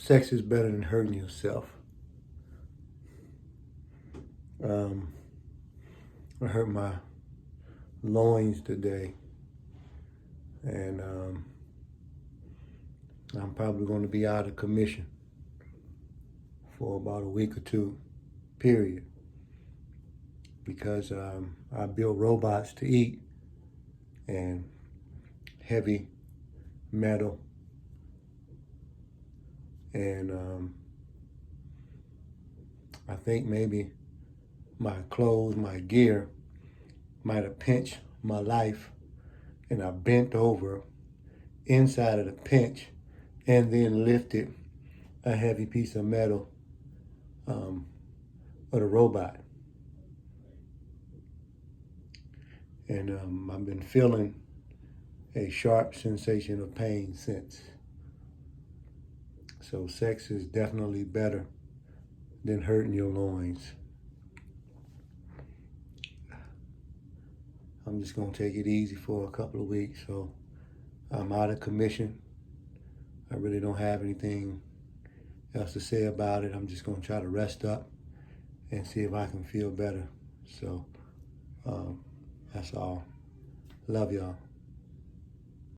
sex is better than hurting yourself. I hurt my loins today, and I'm probably going to be out of commission for about a week or two, period, because I build robots to eat, and heavy metal, and I think maybe my clothes, my gear might have pinched my life, and I bent over inside of the pinch and then lifted a heavy piece of metal of the robot. And I've been feeling a sharp sensation of pain since. So sex is definitely better than hurting your loins. I'm just gonna take it easy for a couple of weeks. So I'm out of commission. I really don't have anything else to say about it. I'm just gonna try to rest up and see if I can feel better. So that's all. Love y'all.